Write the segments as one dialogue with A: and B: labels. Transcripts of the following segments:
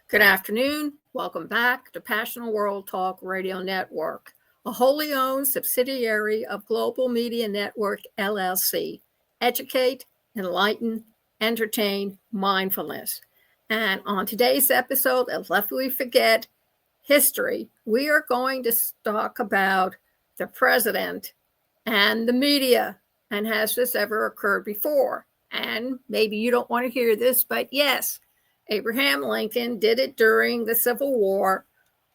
A: Good afternoon. Welcome back to Passionate World Talk Radio Network, a wholly owned subsidiary of Global Media Network LLC. Educate, enlighten, entertain, mindfulness. And on today's episode of Lest We Forget History, we are going to talk about the president and the media. And has this ever occurred before? And maybe you don't want to hear this, but yes, Abraham Lincoln did it during the Civil War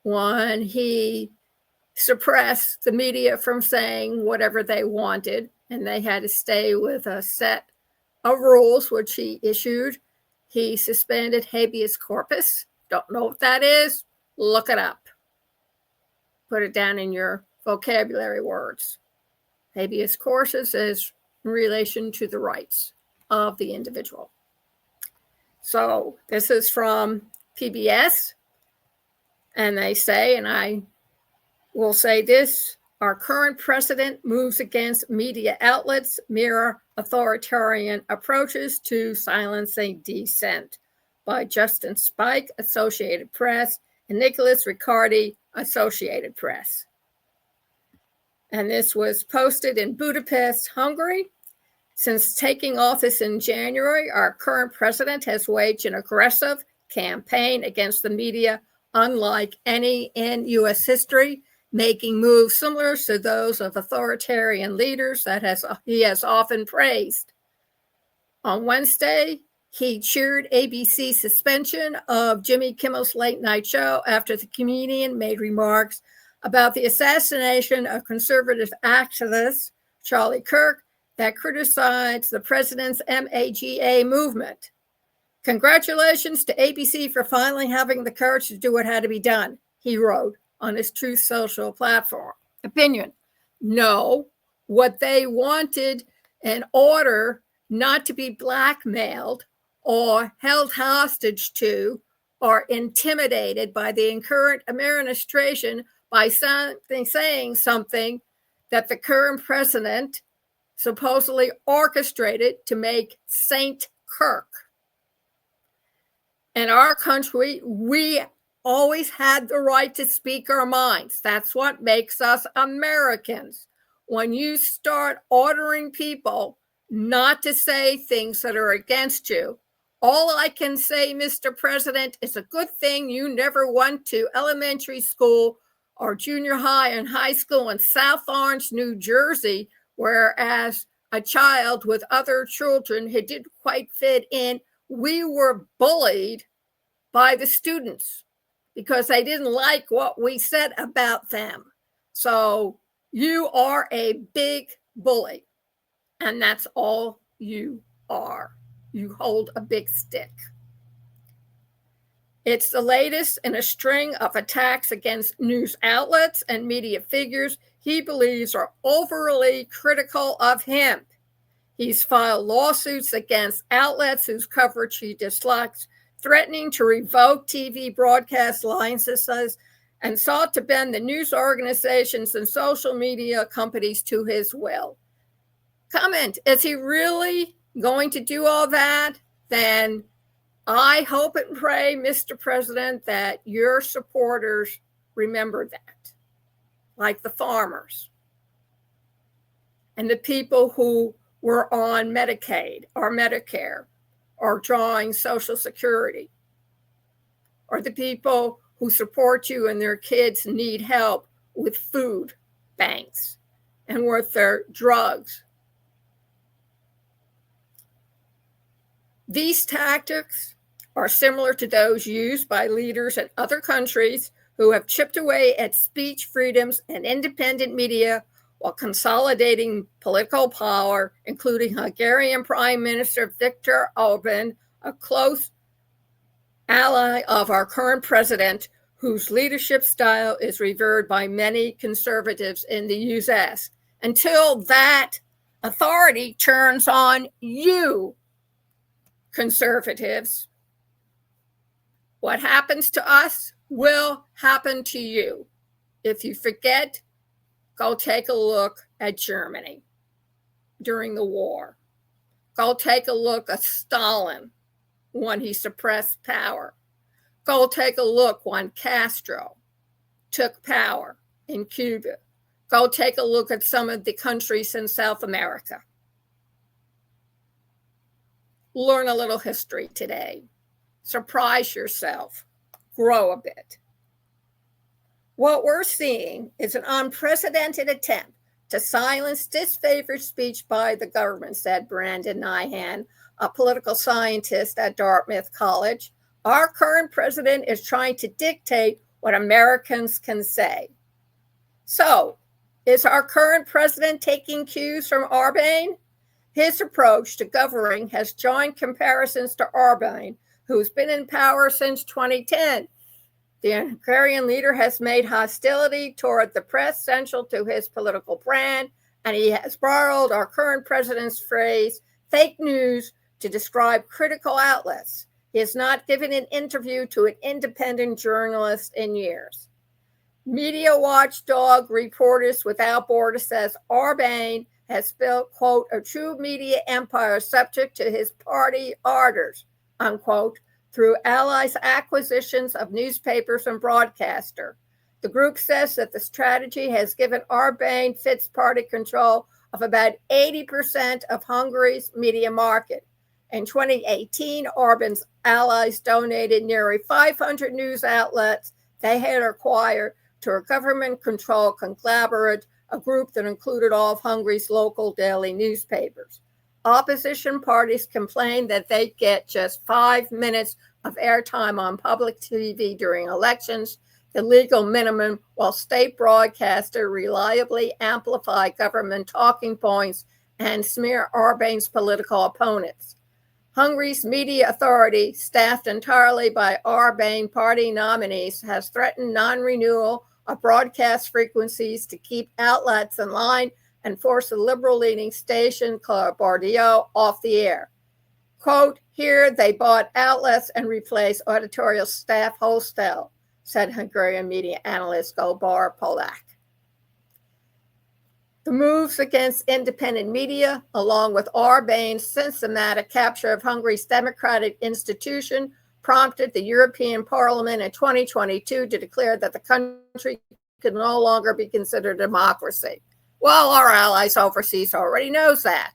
A: when he suppressed the media from saying whatever they wanted, and they had to stay with a set of rules which he issued. He suspended habeas corpus. Don't know what that is? Look it up. Put it down in your vocabulary words. Habeas corpus is in relation to the rights of the individual. So this is from PBS, and they say, and I will say this, our current president moves against media outlets' mirror authoritarian approaches to silencing dissent, by Justin Spike, Associated Press, and Nicholas Riccardi, Associated Press. And this was posted in Budapest, Hungary. Since taking office in January, our current president has waged an aggressive campaign against the media unlike any in U.S. history, making moves similar to those of authoritarian leaders that he has often praised. On Wednesday, he cheered ABC's suspension of Jimmy Kimmel's late night show after the comedian made remarks about the assassination of conservative activist Charlie Kirk that criticized the president's MAGA movement. Congratulations to ABC for finally having the courage to do what had to be done, he wrote on his Truth Social platform. Opinion. No, what they wanted in order not to be blackmailed or held hostage to or intimidated by the current administration by saying something that the current president supposedly orchestrated to make St. Kirk. In our country, we always had the right to speak our minds. That's what makes us Americans. When you start ordering people not to say things that are against you, all I can say, Mr. President, is a good thing you never went to elementary school or junior high and high school in South Orange, New Jersey, whereas a child with other children who didn't quite fit in, we were bullied by the students because they didn't like what we said about them. So you are a big bully, and that's all you are. You hold a big stick. It's the latest in a string of attacks against news outlets and media figures he believes are overly critical of him. He's filed lawsuits against outlets whose coverage he dislikes, threatening to revoke TV broadcast licenses, and sought to bend the news organizations and social media companies to his will. Comment, is he really going to do all that? Then I hope and pray, Mr. President, that your supporters remember that, like the farmers and the people who were on Medicaid or Medicare or drawing Social Security, or the people who support you and their kids need help with food banks and with their drugs. These tactics are similar to those used by leaders in other countries who have chipped away at speech freedoms and independent media while consolidating political power, including Hungarian Prime Minister Viktor Orban, a close ally of our current president, whose leadership style is revered by many conservatives in the U.S. Until that authority turns on you, conservatives, what happens to us will happen to you. If you forget, go take a look at Germany during the war. Go take a look at Stalin when he suppressed power. Go take a look when Castro took power in Cuba. Go take a look at some of the countries in South America. Learn a little history today. Surprise yourself. Grow a bit. What we're seeing is an unprecedented attempt to silence disfavored speech by the government, said Brandon Nyhan, a political scientist at Dartmouth College. Our current president is trying to dictate what Americans can say. So, is our current president taking cues from Orbán? His approach to governing has joined comparisons to Orbán, who's been in power since 2010. The Hungarian leader has made hostility toward the press central to his political brand, and he has borrowed our current president's phrase, fake news, to describe critical outlets. He has not given an interview to an independent journalist in years. Media watchdog Reporters Without Borders says Orbán has built, quote, a true media empire subject to his party orders, unquote, through allies' acquisitions of newspapers and broadcaster. The group says that the strategy has given Orbán Fitz party control of about 80% of Hungary's media market. In 2018, Orbán's allies donated nearly 500 news outlets they had acquired to a government-controlled conglomerate, a group that included all of Hungary's local daily newspapers. Opposition parties complained that they get just 5 minutes of airtime on public TV during elections, the legal minimum, while state broadcasters reliably amplify government talking points and smear Orbán's political opponents. Hungary's media authority, staffed entirely by Orbán party nominees, has threatened non-renewal of broadcast frequencies to keep outlets in line and force a liberal-leaning station called Bardio off the air. Quote, here they bought outlets and replaced editorial staff wholesale, said Hungarian media analyst Gabor Polak. The moves against independent media, along with Orbán's systematic capture of Hungary's democratic institution, prompted the European Parliament in 2022 to declare that the country could no longer be considered a democracy. Well, our allies overseas already knows that.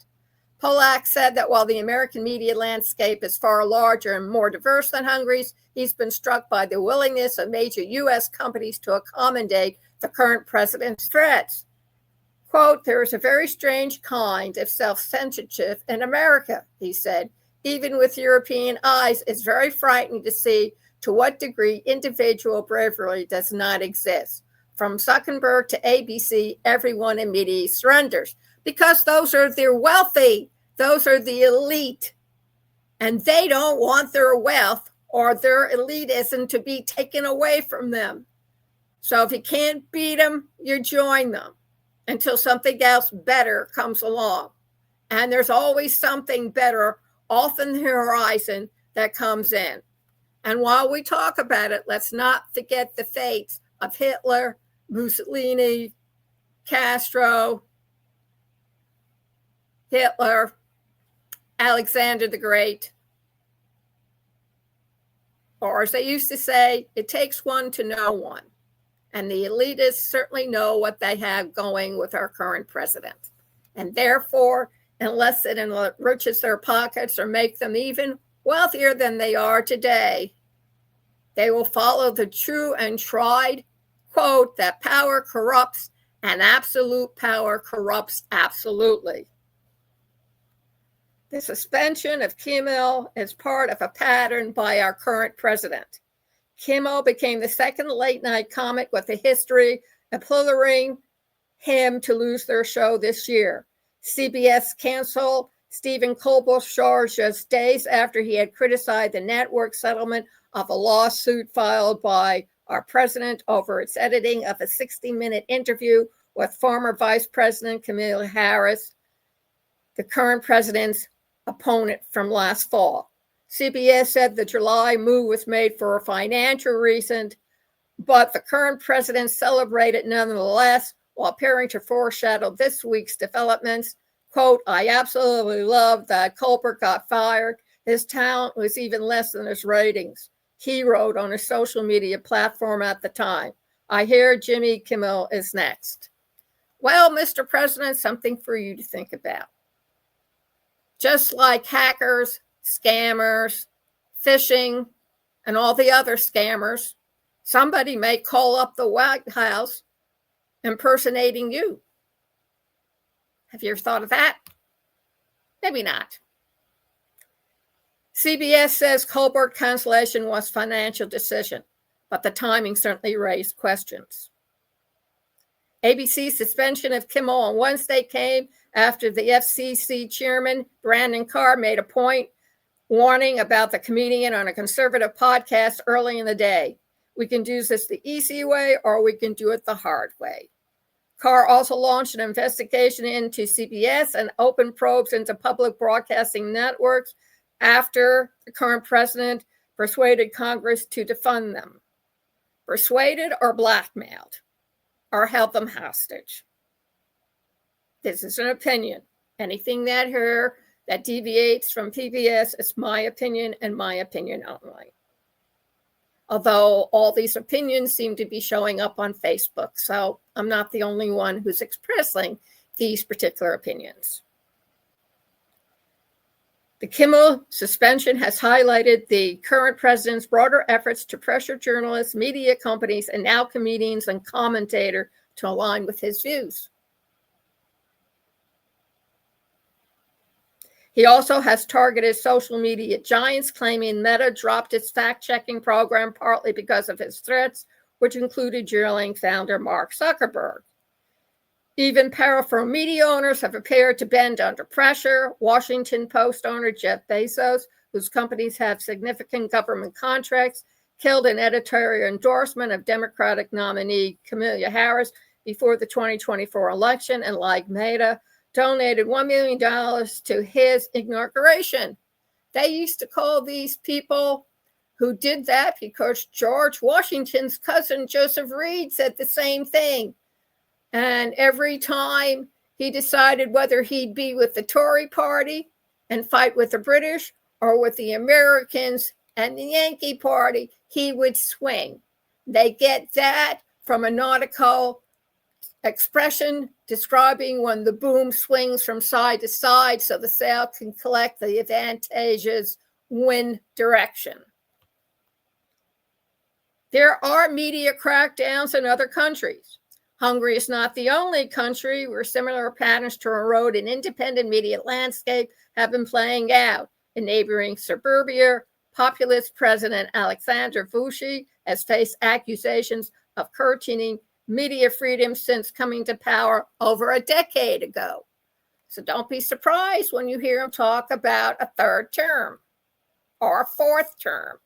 A: Polak said that while the American media landscape is far larger and more diverse than Hungary's, he's been struck by the willingness of major U.S. companies to accommodate the current president's threats. Quote, there is a very strange kind of self-censorship in America, he said. Even with European eyes, it's very frightening to see to what degree individual bravery does not exist. From Zuckerberg to ABC, everyone in media surrenders because those are the wealthy, those are the elite, and they don't want their wealth or their elitism to be taken away from them. So if you can't beat them, you join them until something else better comes along. And there's always something better off in the horizon that comes in. And while we talk about it, let's not forget the fates of Hitler, Mussolini, Castro, Hitler, Alexander the Great. Or as they used to say, it takes one to know one. And the elitists certainly know what they have going with our current president. And therefore, unless it enriches their pockets or make them even wealthier than they are today, they will follow the true and tried quote that power corrupts and absolute power corrupts absolutely. The suspension of Kimmel is part of a pattern by our current president. Kimmel became the second late-night comic with a history imploring him to lose their show this year. CBS canceled Stephen Colbert's show just days after he had criticized the network settlement of a lawsuit filed by our president over its editing of a 60-minute interview with former Vice President Kamala Harris, the current president's opponent from last fall. CBS said the July move was made for a financial reason, but the current president celebrated nonetheless while appearing to foreshadow this week's developments. Quote, I absolutely love that Colbert got fired. His talent was even less than his ratings. He wrote on a social media platform at the time. I hear Jimmy Kimmel is next. Well, Mr. President, something for you to think about. Just like hackers, scammers, phishing, and all the other scammers, somebody may call up the White House impersonating you. Have you ever thought of that? Maybe not. CBS says Colbert cancellation was financial decision, but the timing certainly raised questions. ABC's suspension of Kimmel on Wednesday came after the FCC chairman, Brandon Carr, made a point warning about the comedian on a conservative podcast early in the day. We can do this the easy way or we can do it the hard way. Carr also launched an investigation into CBS and opened probes into public broadcasting networks after the current president persuaded Congress to defund them. Persuaded or blackmailed, or held them hostage. This is an opinion. Anything that deviates from PBS is my opinion and my opinion only. Although all these opinions seem to be showing up on Facebook, so I'm not the only one who's expressing these particular opinions. The Kimmel suspension has highlighted the current president's broader efforts to pressure journalists, media companies, and now comedians and commentators to align with his views. He also has targeted social media giants, claiming Meta dropped its fact-checking program partly because of his threats, which included Neuralink founder Mark Zuckerberg. Even powerful media owners have appeared to bend under pressure. Washington Post owner Jeff Bezos, whose companies have significant government contracts, killed an editorial endorsement of Democratic nominee Kamala Harris before the 2024 election, and like Meta, donated $1 million to his inauguration. They used to call these people who did that because George Washington's cousin Joseph Reed said the same thing. And every time he decided whether he'd be with the Tory party and fight with the British or with the Americans and the Yankee party, he would swing. They get that from a nautical expression describing when the boom swings from side to side so the sail can collect the advantageous wind direction. There are media crackdowns in other countries. Hungary is not the only country where similar patterns to erode an independent media landscape have been playing out. In neighboring Serbia, populist President Alexander Vučić has faced accusations of curtailing media freedom since coming to power over a decade ago. So don't be surprised when you hear him talk about a third term or a fourth term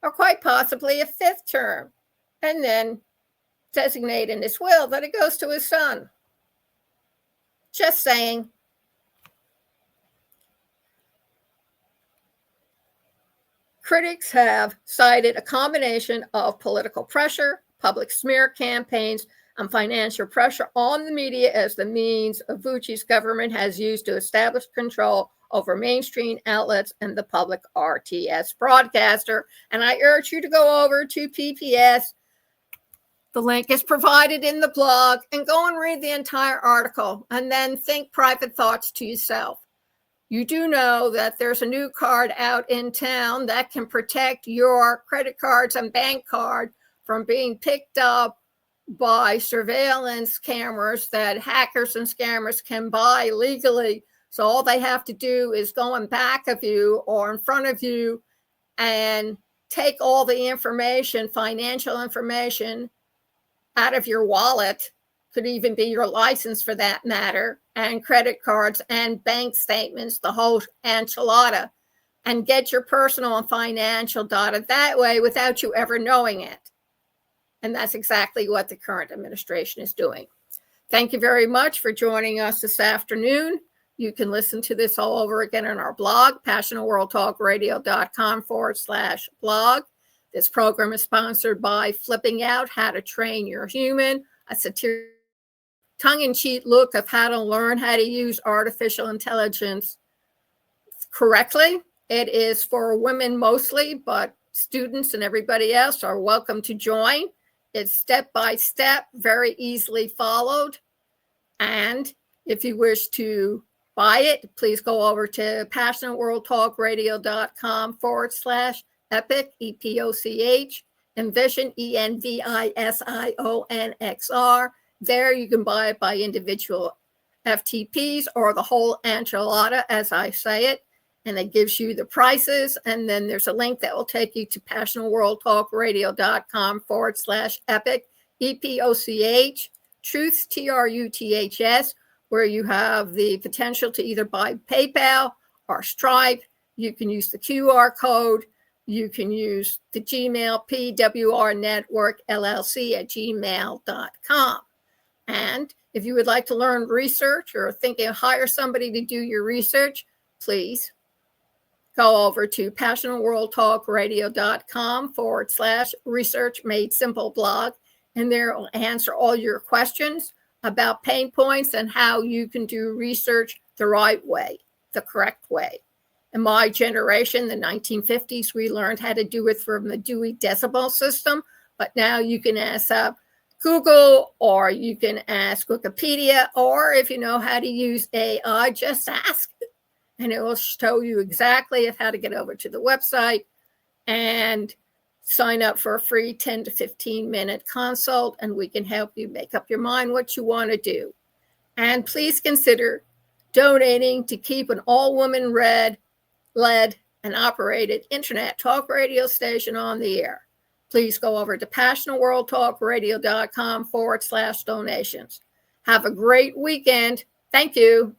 A: or quite possibly a fifth term, and then designate in his will that it goes to his son. Just saying. Critics have cited a combination of political pressure, public smear campaigns, and financial pressure on the media as the means of Vučić's government has used to establish control over mainstream outlets and the public RTS broadcaster. And I urge you to go over to PPS. The link is provided in the blog, and go and read the entire article and then think private thoughts to yourself. You do know that there's a new card out in town that can protect your credit cards and bank card from being picked up by surveillance cameras that hackers and scammers can buy legally. So all they have to do is go in back of you or in front of you and take all the information, financial information, out of your wallet, could even be your license for that matter, and credit cards and bank statements, the whole enchilada, and get your personal and financial data that way without you ever knowing it. And that's exactly what the current administration is doing. Thank you very much for joining us this afternoon. You can listen to this all over again on our blog, passionatworldtalkradio.com/blog. This program is sponsored by Flipping Out, How to Train Your Human, a satirical, tongue-in-cheek look of how to learn how to use artificial intelligence correctly. It is for women mostly, but students and everybody else are welcome to join. It's step by step, very easily followed. And if you wish to buy it, please go over to passionateworldtalkradio.com/epic, EPOCH, Envision, ENVISIONXR. There you can buy it by individual FTPs or the whole enchilada, as I say it. And it gives you the prices. And then there's a link that will take you to passionateworldtalkradio.com/epic, EPOCH, Truths, TRUTHS, where you have the potential to either buy PayPal or Stripe. You can use the QR code. You can use the Gmail, pwrnetworkllc@gmail.com. And if you would like to learn research or thinking of hire somebody to do your research, please go over to passionateworldtalkradio.com/research made simple blog, and there will answer all your questions about pain points and how you can do research the right way, the correct way. In my generation, the 1950s, we learned how to do it from the Dewey Decimal System, but now you can ask Google, or you can ask Wikipedia, or if you know how to use AI, just ask it. And it will show you exactly how to get over to the website and sign up for a free 10 to 15-minute consult, and we can help you make up your mind what you want to do. And please consider donating to keep an all-woman led and operated internet talk radio station on the air. Please go over to passionateworldtalkradio.com/donations. Have a great weekend. Thank you.